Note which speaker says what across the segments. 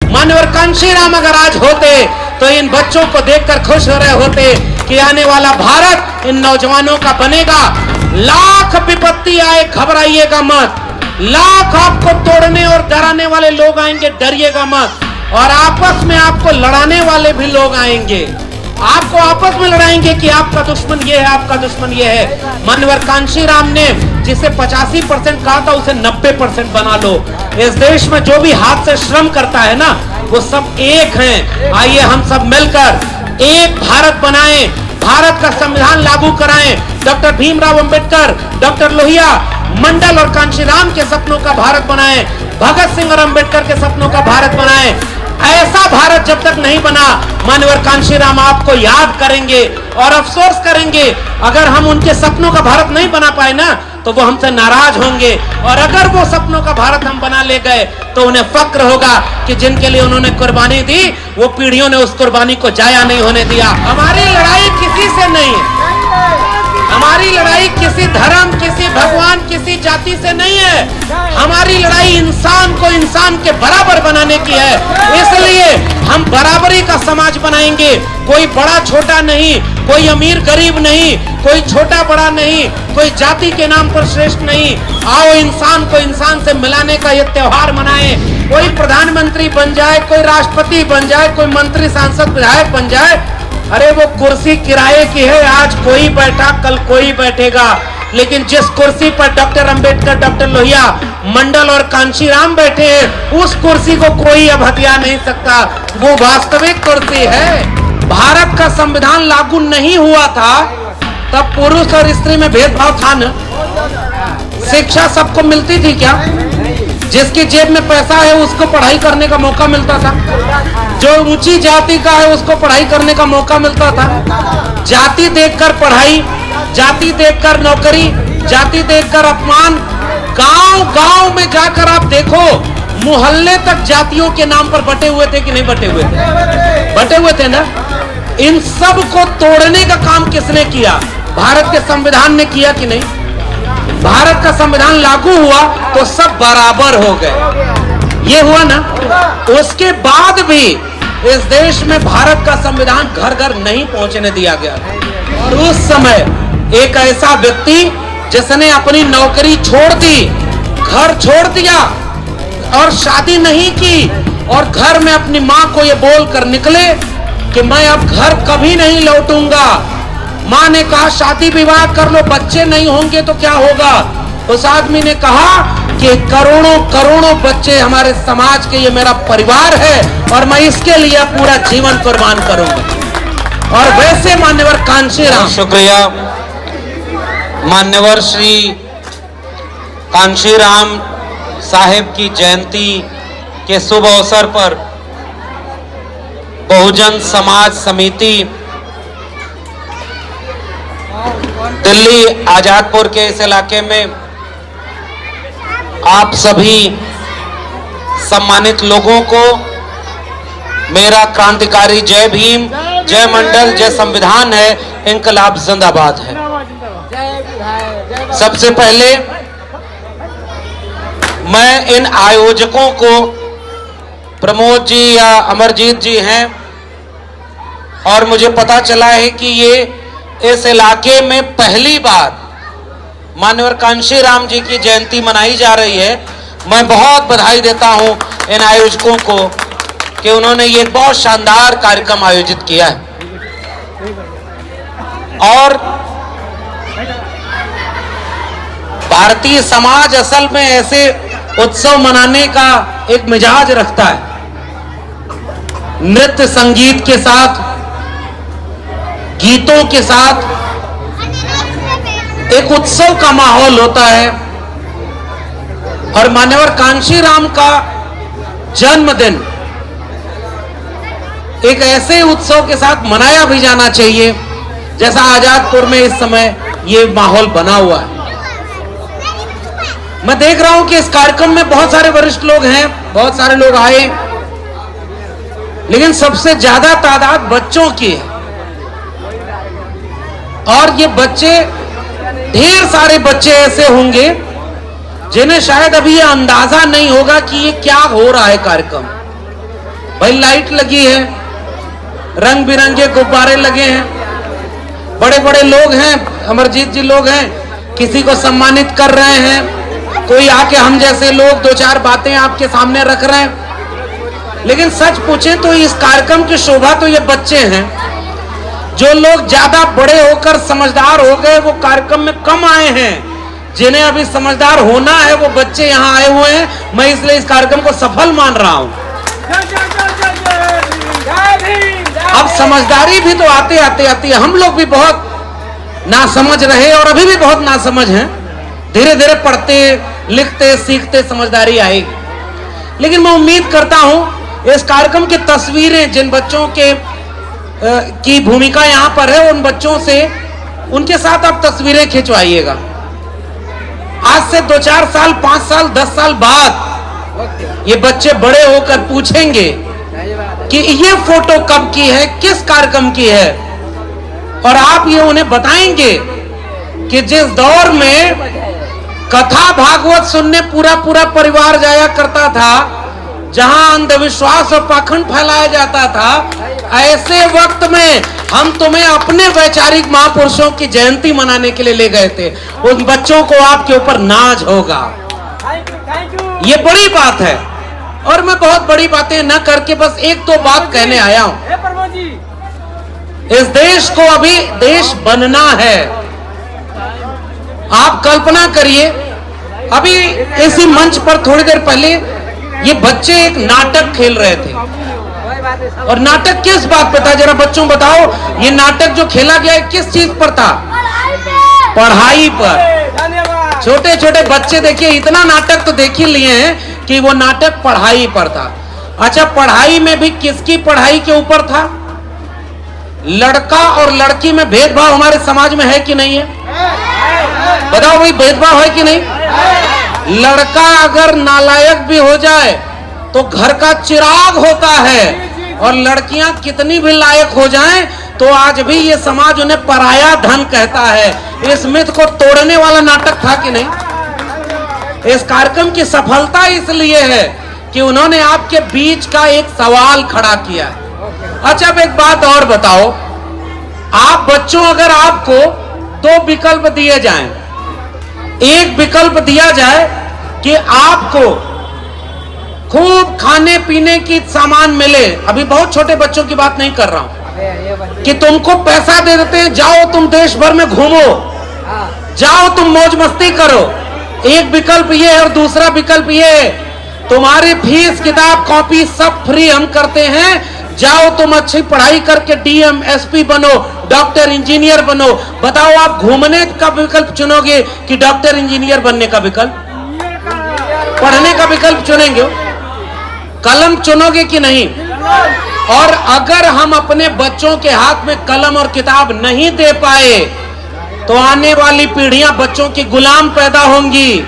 Speaker 1: माननीय कांशीराम अगर आज होते तो इन बच्चों को देखकर खुश हो रहे होते कि आने वाला भारत इन नौजवानों का बनेगा। लाख विपत्ति आए घबराइएगा मत, लाख आपको तोड़ने और डराने वाले लोग आएंगे, डरिएगा मत। और आपस में आपको लड़ाने वाले भी लोग आएंगे, आपको आपस में लड़ाएंगे कि आपका दुश्मन ये है, आपका दुश्मन ये है। माननीय कांशीराम ने जिसे 85% कहा था उसे 90% बना लो। इस देश में जो भी हाथ से श्रम करता है ना वो सब एक हैं। आइए हम सब मिलकर एक भारत बनाएं, भारत का संविधान लागू कराएं। डॉक्टर भीमराव अंबेडकर, डॉक्टर लोहिया मंडल और कांशीराम के सपनों का भारत बनाएं, भगत सिंह और अंबेडकर के सपनों का भारत बनाएं। ऐसा भारत जब तक नहीं बना माननीय कांशीराम आपको याद करेंगे और अफसोस करेंगे। अगर हम उनके सपनों का भारत नहीं बना पाए ना तो वो हमसे नाराज होंगे, और अगर वो सपनों का भारत हम बना ले गए तो उन्हें फक्र होगा कि जिनके लिए उन्होंने कुर्बानी दी वो पीढ़ियों ने उस कुर्बानी को जाया नहीं होने दिया। हमारी लड़ाई किसी से नहीं है, हमारी लड़ाई किसी धर्म, किसी भगवान, किसी जाति से नहीं है। हमारी लड़ाई इंसान को इंसान के बराबर बनाने की है। इसलिए हम बराबरी का समाज बनाएंगे, कोई बड़ा छोटा नहीं, कोई अमीर गरीब नहीं, कोई छोटा बड़ा नहीं, कोई जाति के नाम पर श्रेष्ठ नहीं। आओ इंसान को इंसान से मिलाने का ये त्योहार मनाएं। कोई प्रधानमंत्री बन जाए, कोई राष्ट्रपति बन जाए, कोई मंत्री सांसद विधायक बन जाए, अरे वो कुर्सी किराए की है, आज कोई बैठा कल कोई बैठेगा। लेकिन जिस कुर्सी पर डॉक्टर अंबेडकर, डॉक्टर लोहिया मंडल और कांशीराम बैठे हैं उस कुर्सी को कोई अब हथिया नहीं सकता, वो वास्तविक कुर्सी है। भारत का संविधान लागू नहीं हुआ था तब पुरुष और स्त्री में भेदभाव था न? शिक्षा सबको मिलती थी क्या? जिसकी जेब में पैसा है उसको पढ़ाई करने का मौका मिलता था, जो ऊंची जाति का है उसको पढ़ाई करने का मौका मिलता था। जाति देखकर पढ़ाई, जाति देखकर नौकरी, जाति देखकर अपमान। गांव गांव में जाकर आप देखो, मोहल्ले तक जातियों के नाम पर बटे हुए थे कि नहीं बटे हुए थे? बटे हुए थे ना। इन सब को तोड़ने का काम किसने किया? भारत के संविधान ने किया कि नहीं? भारत का संविधान लागू हुआ तो सब बराबर हो गए, ये हुआ ना। उसके बाद भी इस देश में भारत का संविधान घर घर नहीं पहुंचने दिया गया। और उस समय एक ऐसा व्यक्ति जिसने अपनी नौकरी छोड़ दी, घर छोड़ दिया और शादी नहीं की, और घर में अपनी मां को ये बोलकर निकले कि मैं अब घर कभी नहीं लौटूंगा। मां ने कहा शादी विवाह कर लो, बच्चे नहीं होंगे तो क्या होगा? उस आदमी ने कहा कि करोड़ों करोड़ों बच्चे हमारे समाज के, ये मेरा परिवार है और मैं इसके लिए पूरा जीवन कुर्बान करूंगा। और वैसे मान्यवर कांशीराम,
Speaker 2: शुक्रिया। मान्यवर श्री कांशीराम साहेब की जयंती के शुभ अवसर पर बहुजन समाज समिति दिल्ली आजादपुर के इस इलाके में आप सभी सम्मानित लोगों को मेरा क्रांतिकारी जय भीम, जय मंडल, जय संविधान है, इंकलाब जिंदाबाद है। सबसे पहले मैं इन आयोजकों को, प्रमोद जी या अमरजीत जी हैं, और मुझे पता चला है कि ये इस इलाके में पहली बार माननीय कांशीराम जी की जयंती मनाई जा रही है। मैं बहुत बधाई देता हूं इन आयोजकों को कि उन्होंने ये बहुत शानदार कार्यक्रम आयोजित किया है। और भारतीय समाज असल में ऐसे उत्सव मनाने का एक मिजाज रखता है, नृत्य संगीत के साथ, गीतों के साथ एक उत्सव का माहौल होता है। और मान्यवर कांशीराम का जन्मदिन एक ऐसे उत्सव के साथ मनाया भी जाना चाहिए जैसा आजादपुर में इस समय ये माहौल बना हुआ है। मैं देख रहा हूं कि इस कार्यक्रम में बहुत सारे वरिष्ठ लोग हैं, बहुत सारे लोग आए, लेकिन सबसे ज्यादा तादाद बच्चों की है। और ये बच्चे, ढेर सारे बच्चे ऐसे होंगे जिन्हें शायद अभी ये अंदाजा नहीं होगा कि ये क्या हो रहा है कार्यक्रम।
Speaker 1: भाई लाइट लगी है, रंग बिरंगे गुब्बारे लगे हैं, बड़े बड़े लोग हैं, अमरजीत जी लोग हैं, किसी को सम्मानित कर रहे हैं, कोई आके हम जैसे लोग दो चार बातें आपके सामने रख रहे हैं। लेकिन सच पूछें तो इस कार्यक्रम की शोभा तो ये बच्चे हैं। जो लोग ज्यादा बड़े होकर समझदार हो गए वो कार्यक्रम में कम आए हैं, जिन्हें अभी समझदार होना है वो बच्चे यहाँ आए हुए हैं। मैं इसलिए इस कार्यक्रम को सफल मान रहा हूं। अब समझदारी भी तो आते है। हम लोग भी बहुत नासमझ रहे और अभी भी बहुत नासमझ हैं। धीरे धीरे पढ़ते लिखते सीखते समझदारी आएगी। लेकिन मैं उम्मीद करता हूं इस कार्यक्रम की तस्वीरें जिन बच्चों के की भूमिका यहाँ पर है, उन बच्चों से उनके साथ आप तस्वीरें खिंचवाइएगा। आज से 2-4 साल 5 साल 10 साल बाद ये बच्चे बड़े होकर पूछेंगे कि ये फोटो कब की है, किस कार्यक्रम की है, और आप ये उन्हें बताएंगे कि जिस दौर में कथा भागवत सुनने पूरा परिवार जाया करता था, जहां अंधविश्वास और पाखंड फैलाया जाता था, ऐसे वक्त में हम तुम्हें अपने वैचारिक महापुरुषों की जयंती मनाने के लिए ले गए थे। उन बच्चों को आपके ऊपर नाज होगा। ये बड़ी बात है और मैं बहुत बड़ी बातें न करके बस एक दो बात कहने आया हूं। इस देश को अभी देश बनना है। आप कल्पना करिए, अभी इसी मंच पर थोड़ी देर पहले ये बच्चे एक नाटक खेल रहे थे, और नाटक किस बात पे था जरा बच्चों बताओ। ये नाटक जो खेला गया है किस चीज पर था? पढ़ाई पर। छोटे छोटे बच्चे देखिए इतना नाटक तो देख ही लिए हैं कि वो नाटक पढ़ाई पर था। अच्छा, पढ़ाई में भी किसकी पढ़ाई के ऊपर था? लड़का और लड़की में भेदभाव हमारे समाज में है कि नहीं है? बताओ भाई, भेदभाव है कि नहीं? लड़का अगर नालायक भी हो जाए तो घर का चिराग होता है, और लड़कियां कितनी भी लायक हो जाएं तो आज भी ये समाज उन्हें पराया धन कहता है। इस मिथ को तोड़ने वाला नाटक था कि नहीं? इस कार्यक्रम की सफलता इसलिए है कि उन्होंने आपके बीच का एक सवाल खड़ा किया। अच्छा, अब एक बात और बताओ, आप बच्चों अगर आपको 2 विकल्प दिए जाएं, एक विकल्प दिया जाए कि आपको खूब खाने पीने की सामान मिले, अभी बहुत छोटे बच्चों की बात नहीं कर रहा हूं, कि तुमको पैसा दे देते हैं, जाओ तुम देश भर में घूमो, जाओ तुम मौज मस्ती करो। एक विकल्प ये है, और दूसरा विकल्प ये है तुम्हारी फीस किताब कॉपी सब फ्री हम करते हैं, जाओ तुम अच्छी पढ़ाई करके डीएम एसपी बनो, डॉक्टर इंजीनियर बनो। बताओ आप घूमने का विकल्प चुनोगे कि डॉक्टर इंजीनियर बनने का विकल्प? पढ़ने का विकल्प चुनेंगे? कलम चुनोगे कि नहीं? और अगर हम अपने बच्चों के हाथ में कलम और किताब नहीं दे पाए तो आने वाली पीढ़ियां बच्चों की गुलाम पैदा होंगी,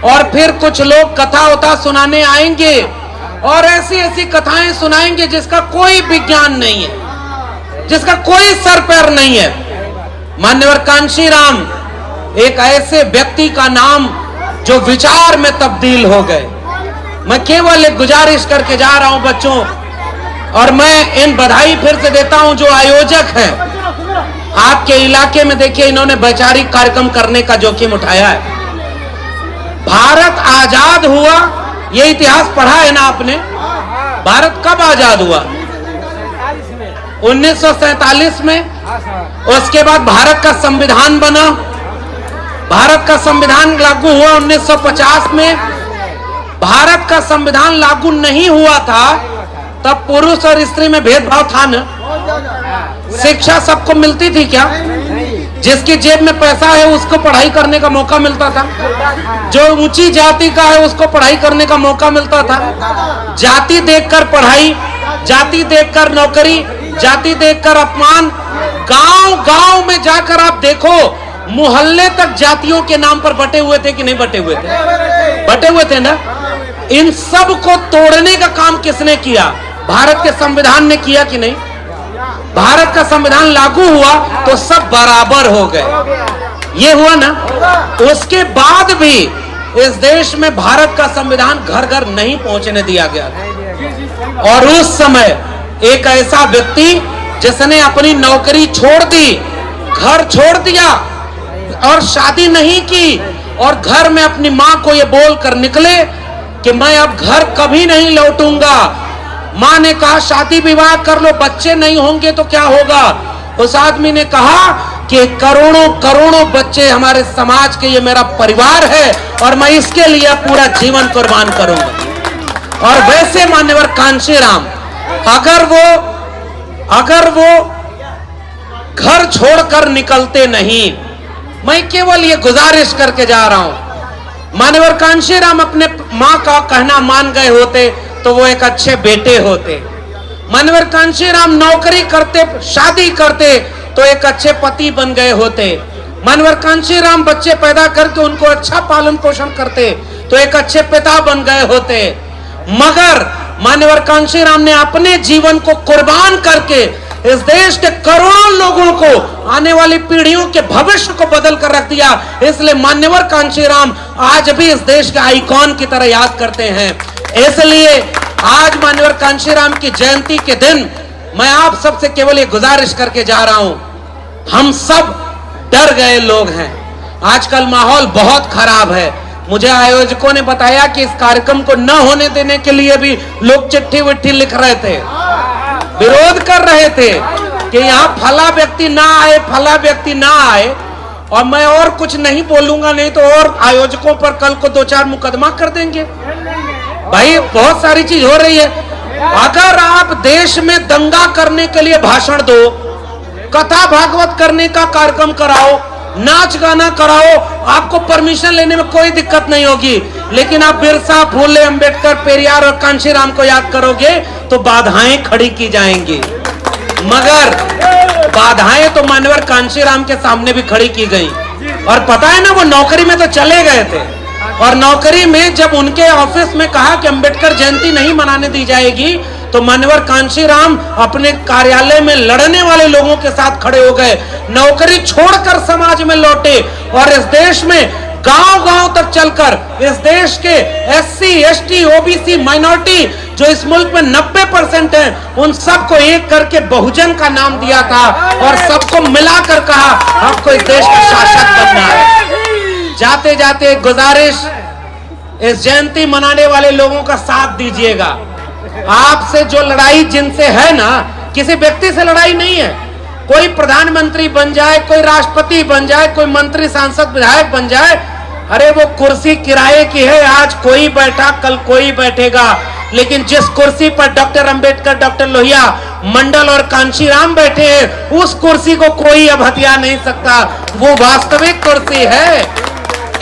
Speaker 1: और फिर कुछ लोग कथा उथा सुनाने आएंगे और ऐसी ऐसी कथाएं सुनाएंगे जिसका कोई विज्ञान नहीं है, जिसका कोई सर पैर नहीं है। मान्यवर कांशीराम एक ऐसे व्यक्ति का नाम जो विचार में तब्दील हो गए। मैं केवल एक गुजारिश करके जा रहा हूं बच्चों, और मैं इन बधाई फिर से देता हूं जो आयोजक हैं आपके इलाके में। देखिए, इन्होंने वैचारिक कार्यक्रम करने का जोखिम उठाया है। भारत आजाद हुआ, ये इतिहास पढ़ा है ना आपने? भारत कब आजाद हुआ? 1947 में। उसके बाद भारत का संविधान बना, भारत का संविधान लागू हुआ 1950 में। भारत का संविधान लागू नहीं हुआ था तब पुरुष और स्त्री में भेदभाव था ना? शिक्षा सबको मिलती थी क्या? जिसकी जेब में पैसा है उसको पढ़ाई करने का मौका मिलता था, जो ऊंची जाति का है उसको पढ़ाई करने का मौका मिलता था। जाति देखकर पढ़ाई, जाति देखकर नौकरी, जाति देखकर अपमान। गांव गांव में जाकर आप देखो, मोहल्ले तक जातियों के नाम पर बटे हुए थे कि नहीं बटे हुए थे? बटे हुए थे ना? इन सब को तोड़ने का काम किसने किया? भारत के संविधान ने किया कि नहीं? भारत का संविधान लागू हुआ तो सब बराबर हो गए, ये हुआ ना? उसके बाद भी इस देश में भारत का संविधान घर घर नहीं पहुंचने दिया गया। और उस समय एक ऐसा व्यक्ति जिसने अपनी नौकरी छोड़ दी, घर छोड़ दिया और शादी नहीं की, और घर में अपनी मां को ये बोलकर निकले कि मैं अब घर कभी नहीं लौटूंगा। मां ने कहा शादी विवाह कर लो, बच्चे नहीं होंगे तो क्या होगा। उस आदमी ने कहा कि करोड़ों करोड़ों बच्चे हमारे समाज के, ये मेरा परिवार है और मैं इसके लिए पूरा जीवन कुर्बान करूंगा। और वैसे मान्यवर कांशीराम अगर वो घर छोड़कर निकलते नहीं, मैं केवल ये गुजारिश करके जा रहा हूं, मान्यवर कांशीराम अपने मां का कहना मान गए होते तो वो एक अच्छे बेटे होते। मान्यवर कांशीराम नौकरी करते, शादी करते तो एक अच्छे पति बन गए होते। मान्यवर कांशीराम बच्चे पैदा करके उनको अच्छा पालन पोषण करते तो एक अच्छे पिता बन गए होते। मगर मान्यवर कांशीराम ने अपने जीवन को कुर्बान करके इस देश के करोड़ों लोगों को, आने वाली पीढ़ियों के भविष्य को बदल कर रख दिया। इसलिए मान्यवर कांशीराम आज भी इस देश के आइकॉन की तरह याद करते हैं। इसलिए आज मान्यवर कांशीराम की जयंती के दिन मैं आप सबसे केवल ये गुजारिश करके जा रहा हूं, हम सब डर गए लोग हैं। आजकल माहौल बहुत खराब है। मुझे आयोजकों ने बताया कि इस कार्यक्रम को न होने देने के लिए भी लोग चिट्ठी विट्ठी लिख रहे थे, विरोध कर रहे थे कि यहाँ फला व्यक्ति ना आए, फला व्यक्ति ना आए। और मैं और कुछ नहीं बोलूंगा, नहीं तो और आयोजकों पर कल को 2-4 मुकदमा कर देंगे। भाई बहुत सारी चीज हो रही है। अगर आप देश में दंगा करने के लिए भाषण दो, कथा भागवत करने का कार्यक्रम कराओ, नाच गाना कराओ, आपको परमिशन लेने में कोई दिक्कत नहीं होगी। लेकिन आप बिरसा, फूले, अंबेडकर, पेरियार और कांशीराम को याद करोगे तो बाधाएं खड़ी की जाएंगी। मगर बाधाएं तो मान्यवर कांशीराम के सामने भी खड़ी की गई। और पता है ना, वो नौकरी में तो चले गए थे, और नौकरी में जब उनके ऑफिस में कहा कि अंबेडकर जयंती नहीं मनाने दी जाएगी, तो मान्यवर कांशीराम अपने कार्यालय में लड़ने वाले लोगों के साथ खड़े हो गए, नौकरी छोड़कर समाज में लौटे और इस देश में गांव-गांव तक चलकर इस देश के एससी, एसटी, ओबीसी, माइनॉरिटी जो इस मुल्क में 90% हैं, उन सबको एक करके बहुजन का नाम दिया था और सबको मिलाकर कहा आपको इस देश का शासक बनना है। जाते जाते गुजारिश, इस जयंती मनाने वाले लोगों का साथ दीजिएगा। आपसे जो लड़ाई जिनसे है ना, किसी व्यक्ति से लड़ाई नहीं है। कोई प्रधानमंत्री बन जाए, कोई राष्ट्रपति बन जाए, कोई मंत्री, सांसद, विधायक बन जाए, अरे वो कुर्सी किराए की है। आज कोई बैठा, कल कोई बैठेगा। लेकिन जिस कुर्सी पर डॉक्टर अंबेडकर, डॉक्टर लोहिया, मंडल और कांशीराम बैठे हैं, उस कुर्सी को कोई अब हथिया नहीं सकता। वो वास्तविक कुर्सी है।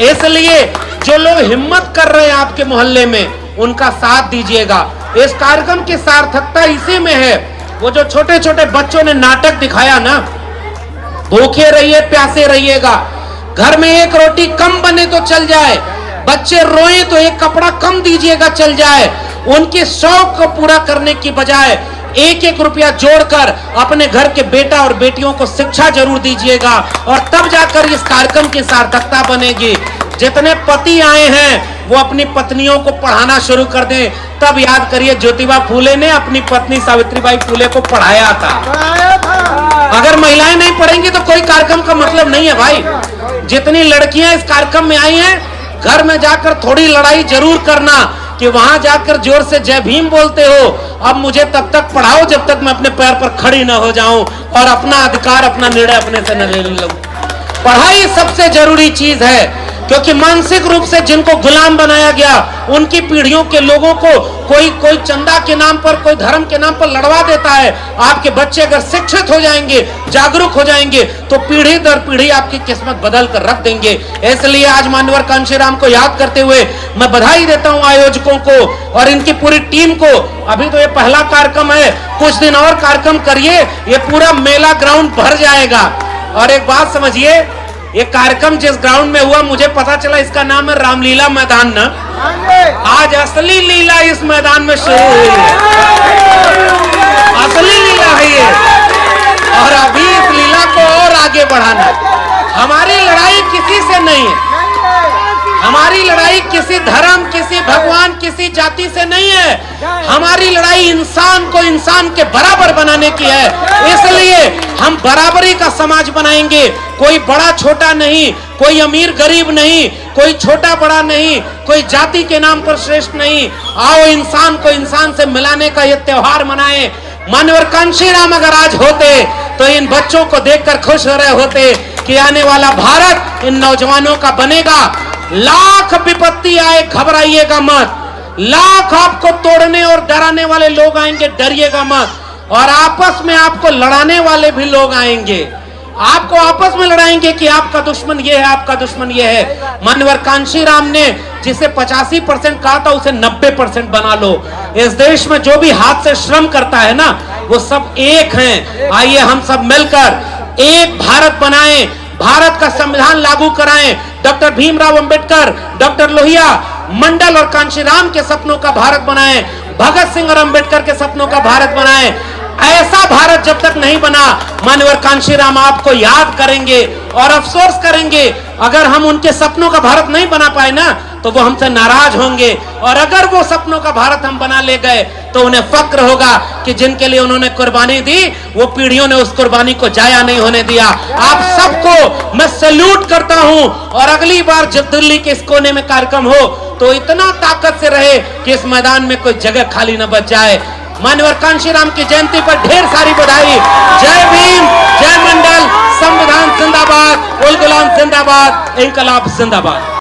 Speaker 1: इसलिए जो लोग हिम्मत कर रहे हैं आपके मोहल्ले में, उनका साथ दीजिएगा। इस कार्यक्रम की सार्थकता इसी में है। वो जो छोटे छोटे बच्चों ने नाटक दिखाया ना, भूखे रहिए, प्यासे रहिएगा, घर में एक रोटी कम बने तो चल जाए, बच्चे रोए तो एक कपड़ा कम दीजिएगा चल जाए। उनके शौक को पूरा करने की बजाय 1-1 रुपया जोड़कर अपने घर के बेटा और बेटियों को शिक्षा जरूर दीजिएगा, और तब जाकर इस कार्यक्रम की सार्थकता बनेगी। जितने पति आए हैं वो अपनी पत्नियों को पढ़ाना शुरू कर दें। तब याद करिए, ज्योतिबा फूले ने अपनी पत्नी सावित्रीबाई फूले को पढ़ाया था। अगर महिलाएं नहीं पढ़ेंगी तो कोई कार्यक्रम का मतलब नहीं है भाई। जितनी लड़कियां इस कार्यक्रम में आई हैं, घर में जाकर थोड़ी लड़ाई जरूर करना कि वहां जाकर जोर से जय भीम बोलते हो। अब मुझे तब तक पढ़ाओ जब तक मैं अपने पैर पर खड़ी न हो जाऊं और अपना अधिकार, अपना निर्णय अपने से न ले लूं। पढ़ाई सबसे जरूरी चीज है, क्योंकि मानसिक रूप से जिनको गुलाम बनाया गया, उनकी पीढ़ियों के लोगों को कोई चंदा के नाम पर, कोई धर्म के नाम पर लड़वा देता है। आपके बच्चे अगर शिक्षित हो जाएंगे, जागरूक हो जाएंगे, तो पीढ़ी दर पीढ़ी आपकी किस्मत बदल कर रख देंगे। इसलिए आज मान्यवर कांशीराम को याद करते हुए मैं बधाई देता हूं आयोजकों को और इनकी पूरी टीम को। अभी तो ये पहला कार्यक्रम है, कुछ दिन और कार्यक्रम करिए, ये पूरा मेला ग्राउंड भर जाएगा। और एक बात समझिए, ये कार्यक्रम जिस ग्राउंड में हुआ, मुझे पता चला इसका नाम है रामलीला मैदान ना। आज असली लीला इस मैदान में शुरू हुई है, असली लीला है ये। और अभी इस लीला को और आगे बढ़ाना। हमारी लड़ाई किसी से नहीं है, हमारी लड़ाई किसी धर्म, किसी भगवान, किसी जाति से नहीं है। हमारी लड़ाई इंसान को इंसान के बराबर बनाने की है। इसलिए हम बराबरी का समाज बनाएंगे। कोई बड़ा छोटा नहीं, कोई अमीर गरीब नहीं, कोई छोटा बड़ा नहीं, कोई जाति के नाम पर श्रेष्ठ नहीं। आओ इंसान को इंसान से मिलाने का ये त्योहार मनाएं। मानवर कांशीराम अगर आज होते तो इन बच्चों को देखकर खुश हो रहे होते कि आने वाला भारत इन नौजवानों का बनेगा। लाख विपत्ति आए घबराइएगा मत, लाख आपको तोड़ने और डराने वाले लोग आएंगे, डरिएगा मत। और आपस में आपको लड़ाने वाले भी लोग आएंगे, आपको आपस में लड़ाएंगे कि आपका दुश्मन ये है, आपका दुश्मन ये है। मानवर कांशीराम ने जिसे 85% कहा था उसे 90% बना लो। इस देश में जो भी हाथ से श्रम करता है ना, वो सब एक हैं। आइए हम सब मिलकर एक भारत बनाएं, भारत का संविधान लागू कराएं। डॉक्टर भीमराव अंबेडकर, डॉक्टर लोहिया मंडल और कांशीराम के सपनों का भारत बनाएं, भगत सिंह और अंबेडकर के सपनों का भारत बनाएं। ऐसा भारत जब तक नहीं बना, मानवर कांशीराम आपको याद करेंगे और अफसोस करेंगे। अगर हम उनके सपनों का भारत नहीं बना पाए ना, तो वो हमसे नाराज होंगे। और अगर वो सपनों का भारत हम बना ले गए तो उन्हें फक्र होगा कि जिनके लिए उन्होंने कुर्बानी दी, वो पीढ़ियों ने उस कुर्बानी को जाया नहीं होने दिया। आप सबको मैं सैल्यूट करता हूं। और अगली बार जब दिल्ली के इस कोने में कार्यक्रम हो तो इतना ताकत से रहे कि इस मैदान में कोई जगह खाली न बच जाए। मानवर कांशीराम की जयंती पर ढेर सारी बधाई। जय भीम, जय मंडल, संविधान जिंदाबाद, उल गुलाम जिंदाबाद, इंकलाब जिंदाबाद।